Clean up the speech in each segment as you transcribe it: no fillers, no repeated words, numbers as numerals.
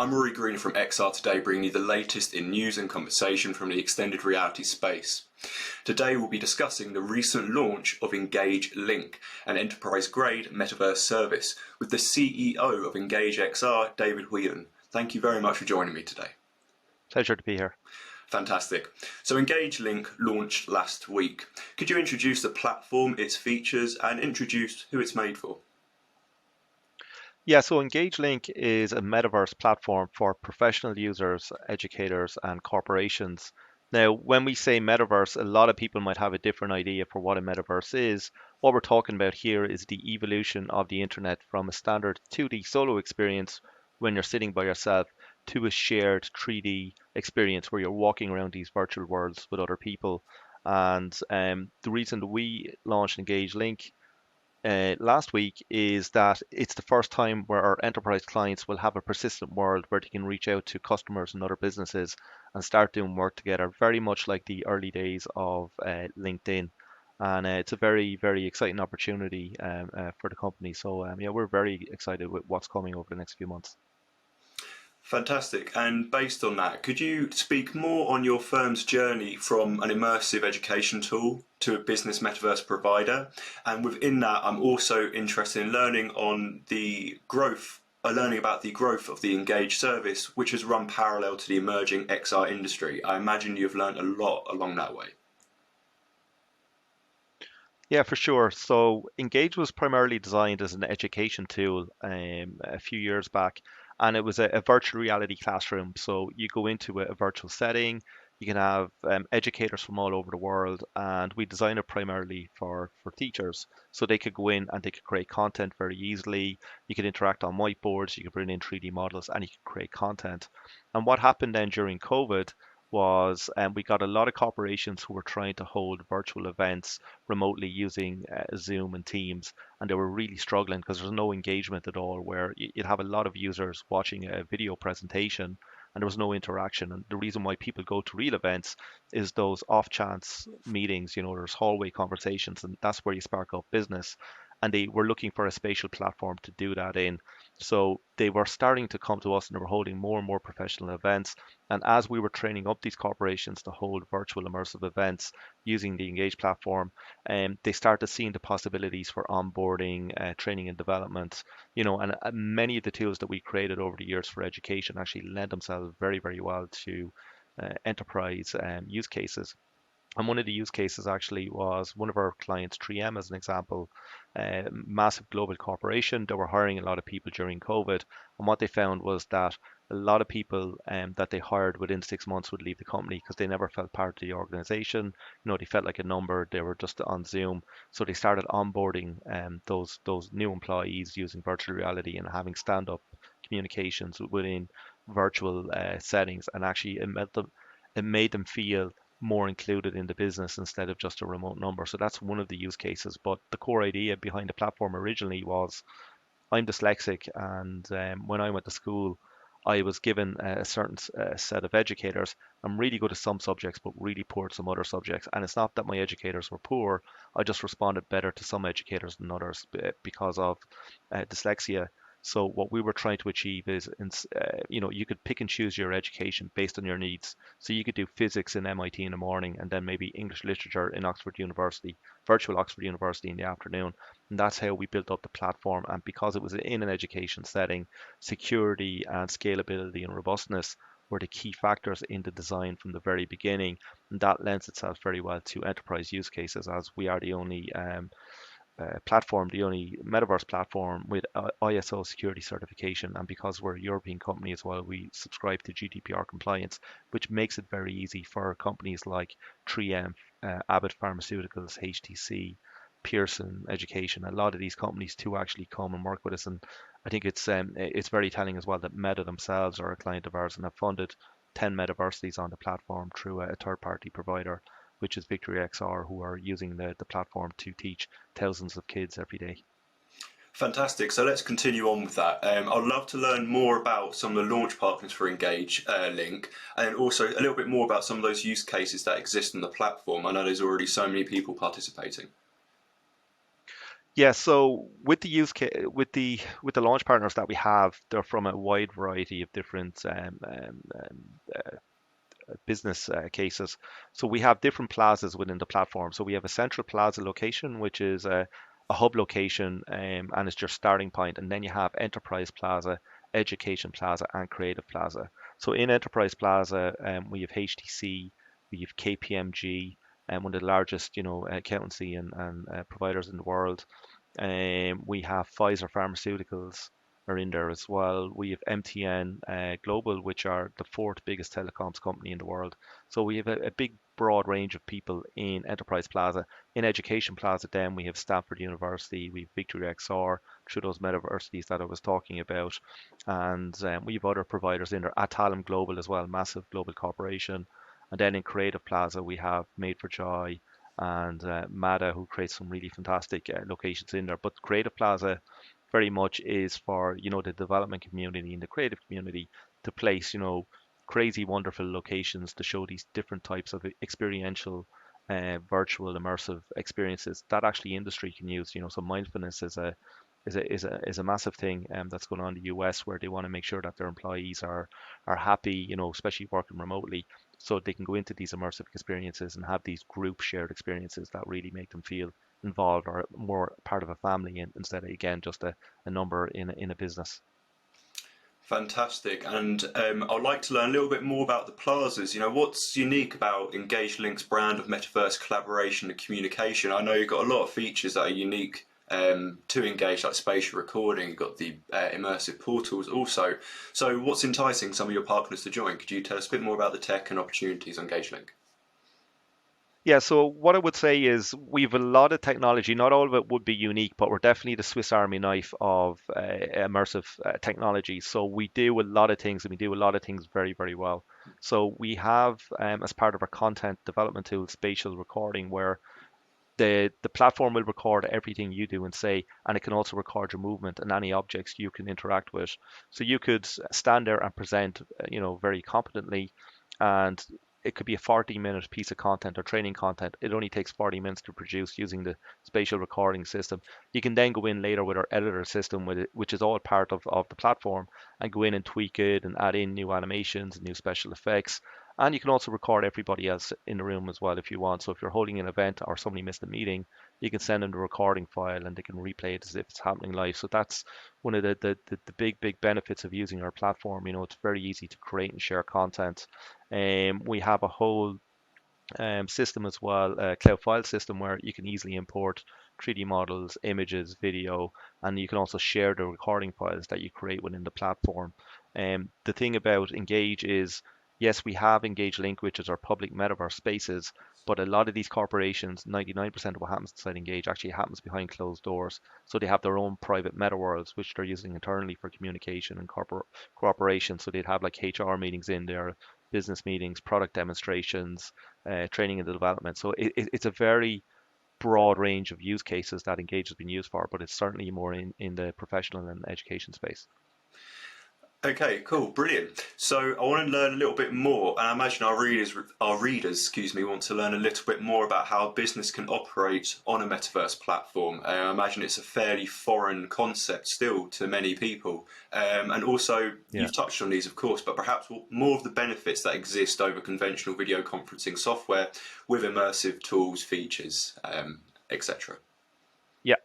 I'm Rory from XR Today, bringing you the latest in news and conversation from the extended reality space. Today we'll be discussing the recent launch of Engage Link, an enterprise-grade metaverse service, with the CEO of Engage XR, David Whelan. Thank you very much for joining me today. Pleasure to be here. Fantastic. So Engage Link launched last week. Could you introduce the platform, its features, and introduce who it's made for? Yeah, so Engage Link is a metaverse platform for professional users, educators, and corporations. Now, when we say metaverse, a lot of people might have a different idea for what a metaverse is. What we're talking about here is the evolution of the internet from a standard 2D solo experience when you're sitting by yourself to a shared 3D experience where you're walking around these virtual worlds with other people. And the reason that we launched Engage Link last week is that it's the first time where our enterprise clients will have a persistent world where they can reach out to customers and other businesses and start doing work together, very much like the early days of LinkedIn. And it's a very, very exciting opportunity for the company. So yeah, we're very excited with what's coming over the next few months. Fantastic. And based on that, could you speak more on your firm's journey from an immersive education tool to a business metaverse provider? And within that, I'm also interested in learning on the growth, learning about the growth of the Engage service, which has run parallel to the emerging XR industry. I imagine you've learned a lot along that way. Yeah, for sure. So Engage was primarily designed as an education tool a few years back, and it was a virtual reality classroom. So you go into a virtual setting, you can have educators from all over the world, and we designed it primarily for teachers. So they could go in and they could create content very easily. You could interact on whiteboards, you could bring in 3D models, and you could create content. And what happened then during COVID was we got a lot of corporations who were trying to hold virtual events remotely using Zoom and Teams, and they were really struggling because there's no engagement at all. Where you'd have a lot of users watching a video presentation, and there was no interaction. And the reason why people go to real events is those off chance meetings. You know, there's hallway conversations, and that's where you spark up business. And they were looking for a spatial platform to do that in. So they were starting to come to us and they were holding more and more professional events. And as we were training up these corporations to hold virtual immersive events using the Engage platform, they started seeing the possibilities for onboarding, training and development, you know, and many of the tools that we created over the years for education actually lend themselves very, very well to enterprise use cases. And one of the use cases actually was one of our clients, 3M, as an example, a massive global corporation. They were hiring a lot of people during COVID. And what they found was that a lot of people that they hired within 6 months would leave the company because they never felt part of the organization. You know, they felt like a number. They were just on Zoom. So they started onboarding those new employees using virtual reality and having stand-up communications within virtual settings. And actually, it made them feel more included in the business instead of just a remote number. So that's one of the use cases. But the core idea behind the platform originally was I'm dyslexic, and when I went to school, I was given a certain set of educators. I'm really good at some subjects, but really poor at some other subjects. And it's not that my educators were poor. I just responded better to some educators than others because of dyslexia. So what we were trying to achieve is, you know, you could pick and choose your education based on your needs. So you could do physics in MIT in the morning, and then maybe English literature in Oxford University, virtual Oxford University in the afternoon. And that's how we built up the platform. And because it was in an education setting, security and scalability and robustness were the key factors in the design from the very beginning. And that lends itself very well to enterprise use cases, as we are the only platform, the only metaverse platform with ISO security certification. And because we're a European company as well, we subscribe to GDPR compliance, which makes it very easy for companies like 3M, Abbott Pharmaceuticals, HTC, Pearson Education, a lot of these companies to actually come and work with us. And I think it's very telling as well that Meta themselves are a client of ours and have funded 10 metaversities on the platform through a third-party provider, which is Victory XR, who are using the platform to teach thousands of kids every day. Fantastic. So let's continue on with that. I'd love to learn more about some of the launch partners for Engage Link, and also a little bit more about some of those use cases that exist on the platform. I know there's already so many people participating. Yeah, so with the use case, with the launch partners that we have, they're from a wide variety of different business cases. So we have different plazas within the platform. So we have a central plaza location, which is a hub location, and it's your starting point. And then you have enterprise plaza, education plaza, and creative plaza. So in enterprise plaza, we have HTC, we have KPMG, and one of the largest, accountancy and providers in the world. We have Pfizer Pharmaceuticals are in there as well. We have MTN Global, which are the fourth biggest telecoms company in the world. So we have a big, broad range of people in Enterprise Plaza. In Education Plaza, then we have Stanford University, we have Victory XR, through those metaversities that I was talking about, and we have other providers in there. Atalum Global as well, massive global corporation. And then in Creative Plaza, we have Made for Joy, and Mada, who creates some really fantastic locations in there. But Creative Plaza very much is for the development community and the creative community to place crazy wonderful locations to show these different types of experiential virtual immersive experiences that actually industry can use. So mindfulness is a massive thing that's going on in the US, where they want to make sure that their employees are happy, especially working remotely, so they can go into these immersive experiences and have these group shared experiences that really make them feel involved or more part of a family, instead of, again, just a number in a business. Fantastic. And I'd like to learn a little bit more about the plazas. What's unique about Engage Link's brand of metaverse collaboration and communication? I know you've got a lot of features that are unique to Engage, like spatial recording. You've got the immersive portals also. So, what's enticing some of your partners to join? Could you tell us a bit more about the tech and opportunities on Engage Link? Yeah, so what I would say is we've a lot of technology. Not all of it would be unique, but we're definitely the Swiss Army knife of immersive technology. So we do a lot of things, and we do a lot of things very, very well. So we have, as part of our content development tool, spatial recording, where the platform will record everything you do and say, and it can also record your movement and any objects you can interact with. So you could stand there and present, very competently, and it could be a 40-minute piece of content or training content. It only takes 40 minutes to produce using the spatial recording system. You can then go in later with our editor system, with it, which is all part of the platform, and go in and tweak it and add in new animations and new special effects. And you can also record everybody else in the room as well if you want. So if you're holding an event or somebody missed a meeting, you can send them the recording file and they can replay it as if it's happening live. So that's one of the big, big benefits of using our platform. It's very easy to create and share content. We have a whole system as well, a cloud file system, where you can easily import 3D models, images, video, and you can also share the recording files that you create within the platform. The thing about Engage is, yes, we have Engage Link, which is our public metaverse spaces, but a lot of these corporations, 99% of what happens inside Engage actually happens behind closed doors. So they have their own private meta worlds, which they're using internally for communication and cooperation. So they'd have like HR meetings in there, business meetings, product demonstrations, training and development. So it's a very broad range of use cases that Engage has been used for, but it's certainly more in the professional and education space. Okay, cool, brilliant. So I want to learn a little bit more, and I imagine our readers, excuse me, want to learn a little bit more about how business can operate on a metaverse platform. I imagine it's a fairly foreign concept still to many people, and also Yeah. you've touched on these, of course, but perhaps more of the benefits that exist over conventional video conferencing software with immersive tools, features, etc. Yeah.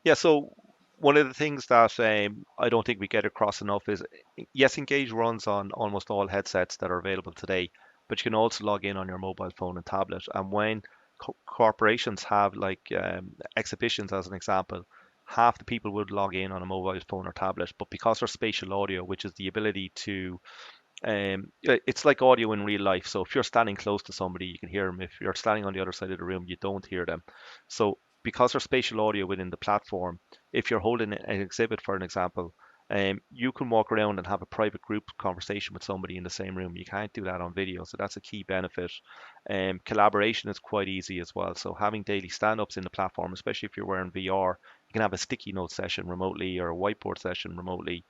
Yeah. So one of the things that I don't think we get across enough is, yes, Engage runs on almost all headsets that are available today, but you can also log in on your mobile phone and tablet. And when corporations have like exhibitions, as an example, half the people would log in on a mobile phone or tablet, but because there's spatial audio, which is the ability to it's like audio in real life. So if you're standing close to somebody, you can hear them. If you're standing on the other side of the room, you don't hear them. So because there's spatial audio within the platform, if you're holding an exhibit, for an example, you can walk around and have a private group conversation with somebody in the same room. You can't do that on video, so that's a key benefit. Collaboration is quite easy as well. So having daily stand-ups in the platform, especially if you're wearing VR, you can have a sticky note session remotely or a whiteboard session remotely.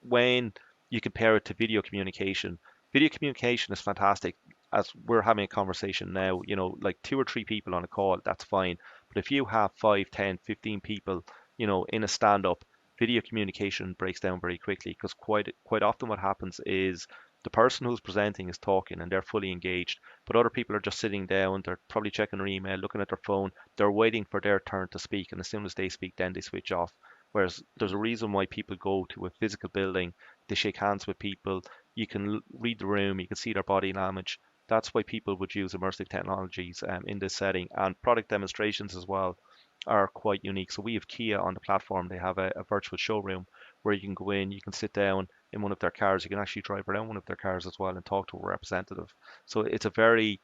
When you compare it to video communication is fantastic. As we're having a conversation now, like two or three people on a call, that's fine. But if you have 5, 10, 15 people, in a stand-up, video communication breaks down very quickly because quite often what happens is the person who's presenting is talking and they're fully engaged, but other people are just sitting down, they're probably checking their email, looking at their phone, they're waiting for their turn to speak, and as soon as they speak, then they switch off. Whereas there's a reason why people go to a physical building, they shake hands with people, you can read the room, you can see their body language. That's why people would use immersive technologies in this setting, and product demonstrations as well are quite unique. So we have Kia on the platform. They have a virtual showroom where you can go in, you can sit down in one of their cars, you can actually drive around one of their cars as well and talk to a representative. So it's a very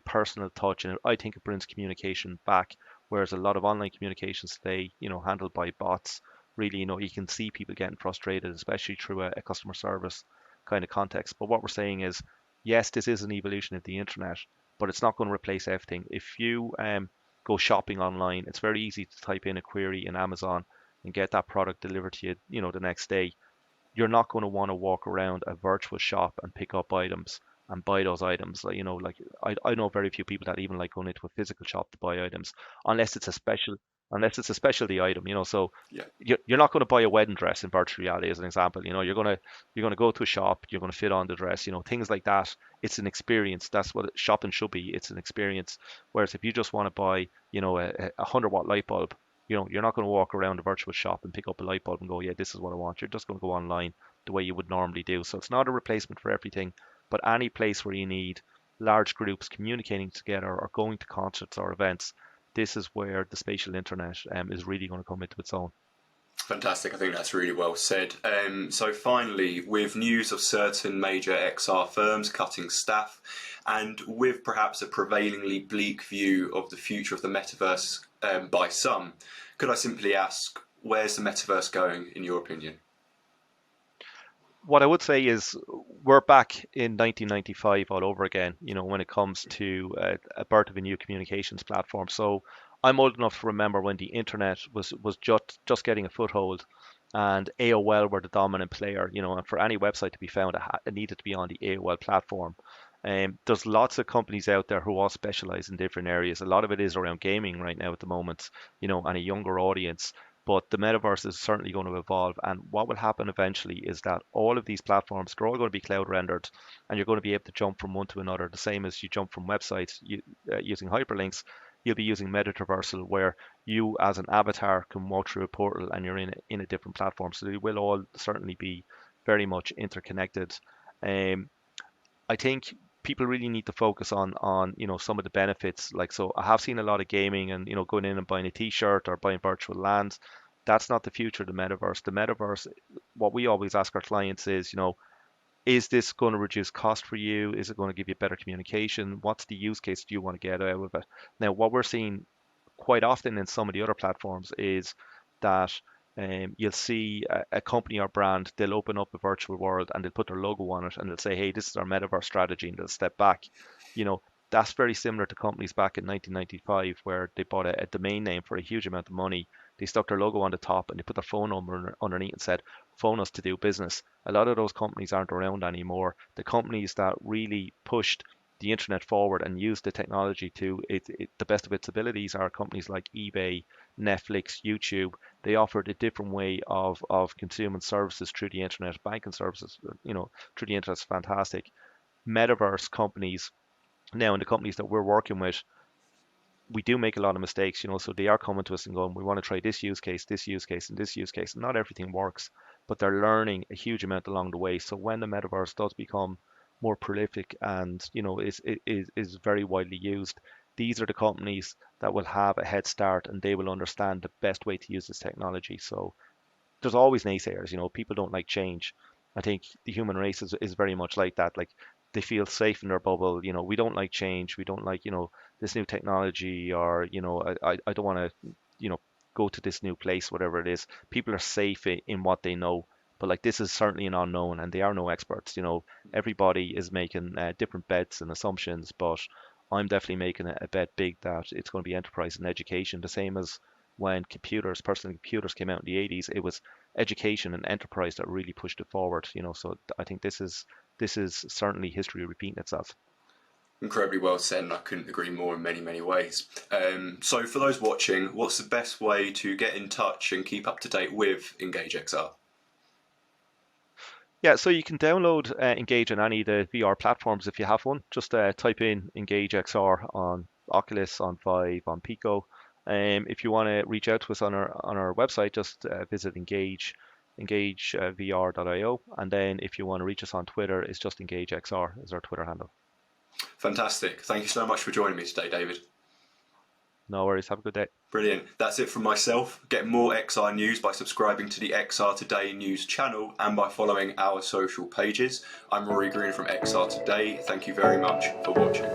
personal touch, and I think it brings communication back. Whereas a lot of online communications today, handled by bots, really, you can see people getting frustrated, especially through a customer service kind of context. But what we're saying is, yes, this is an evolution of the internet, but it's not going to replace everything. If you go shopping online, it's very easy to type in a query in Amazon and get that product delivered to you, the next day. You're not going to want to walk around a virtual shop and pick up items and buy those items. Like I know very few people that even like going into a physical shop to buy items unless it's a special unless it's a specialty item, so Yeah. you're not going to buy a wedding dress in virtual reality as an example. You're going to go to a shop, you're going to fit on the dress, things like that. It's an experience. That's what shopping should be. It's an experience. Whereas if you just want to buy, a 100-watt light bulb, you're not going to walk around a virtual shop and pick up a light bulb and go, yeah, this is what I want. You're just going to go online the way you would normally do. So it's not a replacement for everything, but any place where you need large groups communicating together or going to concerts or events, this is where the spatial internet is really going to come into its own. Fantastic. I think that's really well said. So finally, with news of certain major XR firms cutting staff, and with perhaps a prevailingly bleak view of the future of the metaverse by some, could I simply ask, where's the metaverse going, in your opinion? What I would say is we're back in 1995 all over again, when it comes to a birth of a new communications platform. So I'm old enough to remember when the internet was just getting a foothold and AOL were the dominant player, and for any website to be found, it needed to be on the AOL platform. There's lots of companies out there who all specialize in different areas. A lot of it is around gaming right now at the moment, and a younger audience. But the metaverse is certainly going to evolve. And what will happen eventually is that all of these platforms, they're all going to be cloud rendered, and you're going to be able to jump from one to another. The same as you jump from websites using hyperlinks, you'll be using metaversal, where you as an avatar can walk through a portal and you're in a different platform. So they will all certainly be very much interconnected. Um, I think people really need to focus on some of the benefits. Like, so I have seen a lot of gaming and going in and buying a t-shirt or buying virtual lands. That's not the future of the metaverse. The metaverse, what we always ask our clients is this going to reduce cost for you? Is it going to give you better communication? What's the use case do you want to get out of it? Now, what we're seeing quite often in some of the other platforms is that you'll see a company or brand, they'll open up a virtual world and they'll put their logo on it and they'll say, hey, this is our metaverse strategy, and they'll step back. You know, that's very similar to companies back in 1995 where they bought a domain name for a huge amount of money. They stuck their logo on the top and they put their phone number underneath and said, phone us to do business. A lot of those companies aren't around anymore. The companies that really pushed the internet forward and use the technology to the best of its abilities are companies like eBay, Netflix, YouTube. They offered a different way of consuming services through the internet, banking services, through the internet is fantastic. Metaverse companies now, and the companies that we're working with, we do make a lot of mistakes, so they are coming to us and going, we want to try this use case, and this use case. And not everything works, but they're learning a huge amount along the way. So when the metaverse does become more prolific and is very widely used, these are the companies that will have a head start and they will understand the best way to use this technology. So there's always naysayers, people don't like change. I think the human race is very much like that. Like, they feel safe in their bubble. We don't like change. We don't like, this new technology, or, I don't want to, go to this new place, whatever it is. People are safe in what they know. But like, this is certainly an unknown and they are no experts. Everybody is making different bets and assumptions, but I'm definitely making a bet big that it's going to be enterprise and education, the same as when personal computers came out in the 80s. It was education and enterprise that really pushed it forward. So I think this is certainly history repeating itself. Incredibly well said, and I couldn't agree more in many, many ways. So, for those watching, what's the best way to get in touch and keep up to date with Engage XR? Yeah, so you can download Engage on any of the VR platforms if you have one. Just type in Engage XR on Oculus, on Vive, on Pico. If you want to reach out to us on our website, just visit engagevr.io. And then if you want to reach us on Twitter, it's just EngageXR is our Twitter handle. Fantastic. Thank you so much for joining me today, David. No worries. Have a good day. Brilliant. That's it from myself. Get more XR news by subscribing to the XR Today news channel and by following our social pages. I'm Rory Green from XR Today. Thank you very much for watching.